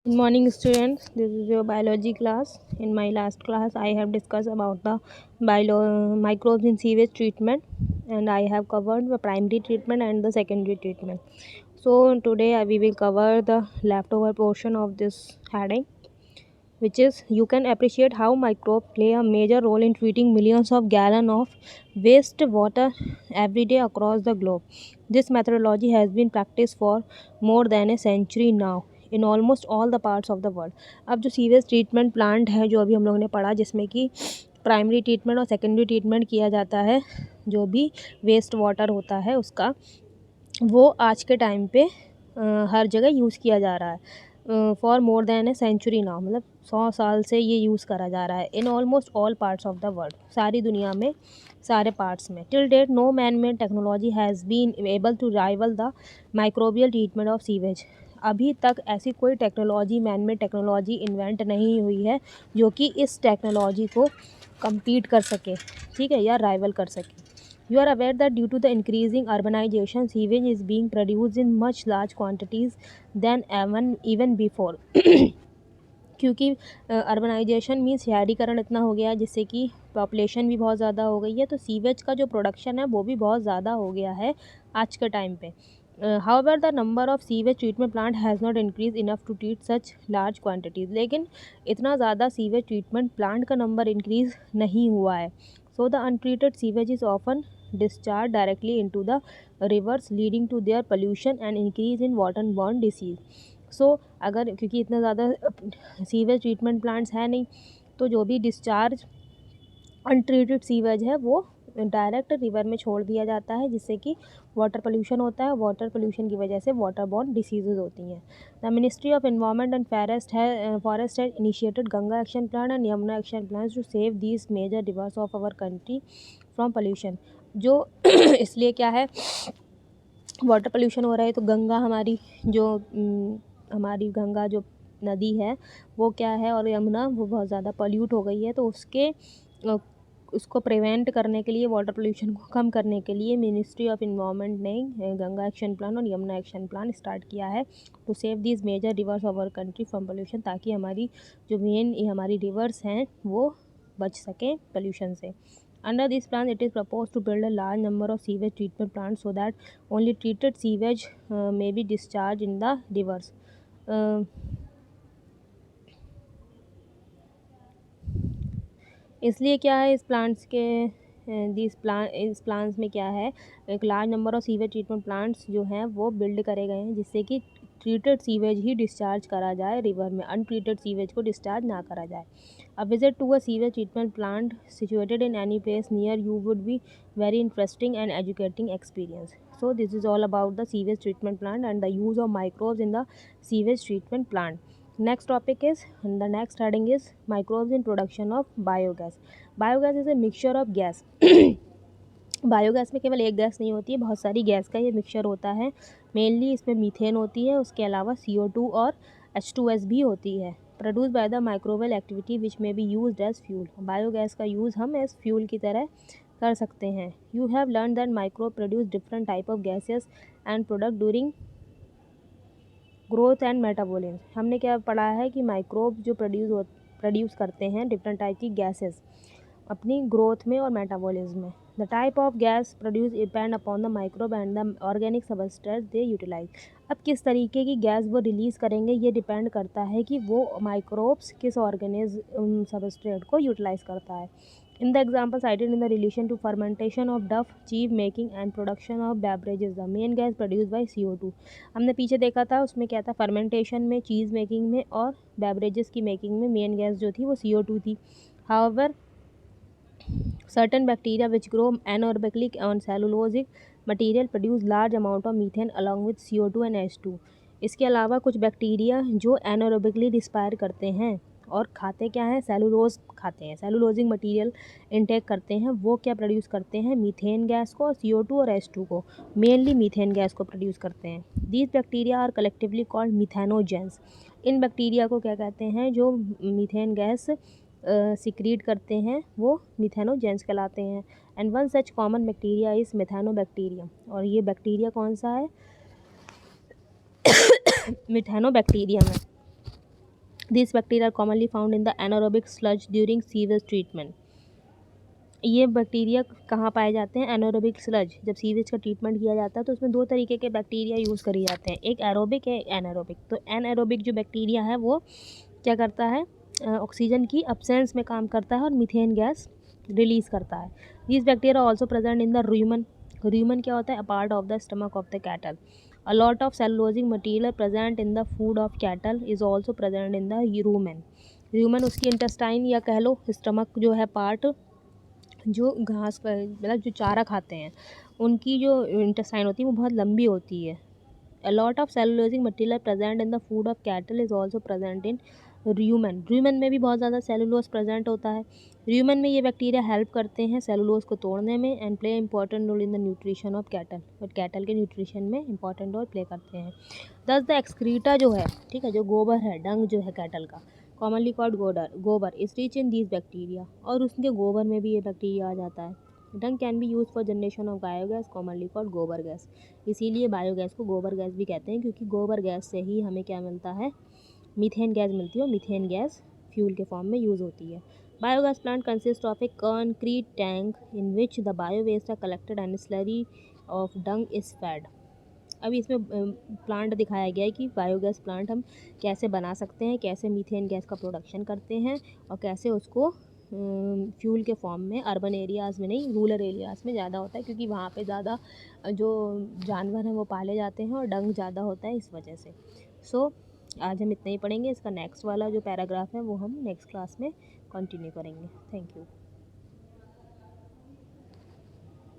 Good morning, students. This is your biology class. In my last class, I have discussed about the microbes in sewage treatment, and I have covered the primary treatment and the secondary treatment. So today we will cover the leftover portion of this heading, which is you can appreciate how microbes play a major role in treating millions of gallons of waste water every day across the globe. This methodology has been practiced for more than a century now in almost all the parts of the world. अब जो sewage treatment plant है जो अभी हम लोगों ने पढ़ा, जिसमें कि प्राइमरी ट्रीटमेंट और सेकेंडरी ट्रीटमेंट किया जाता है, जो भी वेस्ट वाटर होता है उसका, वो आज के टाइम पे हर जगह यूज़ किया जा रहा है for more than a century now. मतलब 100 साल से ये यूज़ करा जा रहा है in almost all parts of the world, सारी दुनिया में सारे पार्ट्स में। Till date no man made technology has been able to rival the microbial treatment of sewage. अभी तक ऐसी कोई technology, man made technology invent नहीं हुई है जो कि इस टेक्नोलॉजी को compete कर सके, ठीक है, या राइवल कर सके। You are aware that due to the increasing urbanization, sewage is being produced in much large quantities than even before. क्योंकि अर्बनाइजेशन मीन्स शहरीकरण इतना हो गया है जिससे कि पॉपुलेशन भी बहुत ज़्यादा हो गई है, तो सीवेज का जो प्रोडक्शन है वो भी बहुत ज़्यादा हो गया है आज के टाइम पे। However the number of sewage treatment plant has not increase enough to treat such large quantities. लेकिन इतना ज़्यादा सीवेज ट्रीटमेंट प्लांट का नंबर इंक्रीज़ नहीं हुआ है। So the untreated sewage is often discharge directly into the rivers, leading to their pollution and increase in water borne disease. So अगर क्योंकि इतना ज़्यादा सीवेज ट्रीटमेंट प्लांट्स है नहीं, तो जो भी डिस्चार्ज अनट्रीटेड सीवेज है वो डायरेक्ट रिवर में छोड़ दिया जाता है, जिससे कि वाटर पोल्यूशन होता है। वाटर पोल्यूशन की वजह से वाटर बॉर्न डिसीजेज होती हैं। The ministry of environment and forest has initiated Ganga action plan and Yamuna action plan to save these major rivers of our country from pollution. जो इसलिए क्या है, वाटर पोल्यूशन हो रहा है तो गंगा हमारी हमारी गंगा जो नदी है वो क्या है, और यमुना वो बहुत ज़्यादा पोल्यूट हो गई है, तो उसको प्रिवेंट करने के लिए, वाटर पोल्यूशन को कम करने के लिए मिनिस्ट्री ऑफ इन्वायरमेंट ने गंगा एक्शन प्लान और यमुना एक्शन प्लान स्टार्ट किया है to save these major rivers of our country from pollution, ताकि हमारी जो मेन हमारी रिवर्स हैं वो बच सकें पोल्यूशन से। Under this plan, it is proposed to build a large number of sewage treatment plants so that only treated sewage may be discharged in the rivers. इसलिए क्या है इस प्लान्स में क्या है, एक large number of sewage treatment plants जो हैं वो बिल्ड करे गए हैं, जिससे कि ट्रीटेड सीवेज ही डिस्चार्ज करा जाए रिवर में, अनट्रीटेड सीवेज को डिस्चार्ज ना करा जाए। A visit to a sewage treatment plant situated in any place near you would be very interesting and educating experience. So this is all about the sewage treatment plant and the use of microbes in the sewage treatment plant. Next topic is, the next heading is microbes in production of biogas. Biogas is a mixture of gas. Biogas में केवल एक gas नहीं होती है, बहुत सारी gas का ये मिक्सचर होता है। मेनली इसमें मीथेन होती है, उसके अलावा CO2 और H2S भी होती है। Produce by the microbial activity which may be use as fuel. Biogas का यूज़ हम एज फ्यूल की तरह कर सकते हैं। You have learn that microbe produce different type of gases and product during growth and metabolism. हमने क्या पढ़ा है कि माइक्रोब जो प्रोड्यूस करते हैं डिफरेंट टाइप की गैसेस अपनी ग्रोथ में और मेटाबॉलिज्म में। The type of gas produce depend upon the microbe and the organic substrate they utilise. अब किस तरीके की गैस वो रिलीज़ करेंगे ये डिपेंड करता है कि वो माइक्रोब्स किस ऑर्गेनिज्म सबस्ट्रेट को यूटिलाइज करता है। In the example cited in the relation to fermentation of dough, cheese making and production of beverages, the main gas produce by CO2। हमने पीछे देखा था, उसमें क्या था, फर्मेंटेशन में, चीज़ मेकिंग में और बेवरेजेस की मेकिंग में मेन गैस जो थी वो CO2 थी। However certain bacteria which grow anaerobically on cellulosic material produce large amount of methane along with CO2 and H2। इसके अलावा कुछ बैक्टीरिया जो एनारोबिकली रिस्पायर करते हैं और खाते क्या हैं, सेलुलोज खाते हैं, सेलुलोजिक मटेरियल इनटेक करते हैं, वो क्या प्रोड्यूस करते हैं, मीथेन गैस को, CO2 और H2 को, मेनली मीथेन गैस को प्रोड्यूस करते हैं। These bacteria are collectively called methanogens. इन बैक्टीरिया को क्या कहते हैं, जो मीथेन गैस सिक्रीट करते हैं वो मिथेनोजेंस कहलाते हैं। And one such common bacteria is methanobacterium. और ये बैक्टीरिया कौन सा है, मिथेनोबैक्टीरियम है। This bacteria are commonly found in the anaerobic sludge during sewage treatment. ये बैक्टीरिया कहाँ पाए जाते हैं? Anaerobic sludge. जब सीवेज का ट्रीटमेंट किया जाता है तो उसमें दो तरीके के बैक्टीरिया यूज़ करे जाते हैं, एक एरोबिक है, एनारोबिक। तो एनारोबिक जो बैक्टीरिया है वो क्या करता है? ऑक्सीजन की अब्सेंस में काम करता है और मीथेन गैस रिलीज़ करता है। This bacteria also present in the Roman. Roman क्या होता है? A part of the stomach of the cattle. A lot of cellulosic material present in the food of cattle is also present in the Roman. Roman उसकी intestine या कह लो stomach जो है part, जो घास मतलब जो चारा खाते हैं उनकी जो इंटेस्टाइन होती है वो बहुत लंबी होती है। A lot of cellulosic material present in the food of cattle is also present in rumen। rumen में भी बहुत ज़्यादा सेलुलोज प्रेजेंट होता है। rumen में ये बैक्टीरिया हेल्प करते हैं सेलुलोज को तोड़ने में and play important role in the nutrition of cattle, और कैटल के न्यूट्रिशन में इंपॉर्टेंट रोल प्ले करते हैं। दस द एक्सक्रीटा जो है, ठीक है, जो गोबर है, डंग जो है कैटल का, कॉमनली कॉल्ड गोबर is rich in these bacteria, और उसके गोबर में भी ये बैक्टीरिया आ जाता है। Dung can be use for generation of biogas commonly called gobar gas. इसीलिए बायोगैस को गोबर गैस भी कहते हैं, क्योंकि गोबर गैस से ही हमें क्या मिलता है? मीथेन गैस मिलती है, और मीथेन गैस फ्यूल के फॉर्म में यूज़ होती है। Biogas plant consist of a concrete tank in which the bio waste are collected and slurry of dung is fed. अभी इसमें प्लांट दिखाया गया है कि बायोगैस प्लांट हम कैसे बना सकते हैं, कैसे मीथेन गैस का प्रोडक्शन करते हैं, और कैसे उसको फ्यूल के फॉर्म में अर्बन एरियाज़ में नहीं, रूरल एरियाज़ में ज़्यादा होता है, क्योंकि वहाँ पे ज़्यादा जो जानवर हैं वो पाले जाते हैं और डंग ज़्यादा होता है इस वजह से। सो आज हम इतना ही पढ़ेंगे। इसका नेक्स्ट वाला जो पैराग्राफ है वो हम नेक्स्ट क्लास में कंटिन्यू करेंगे। Thank you.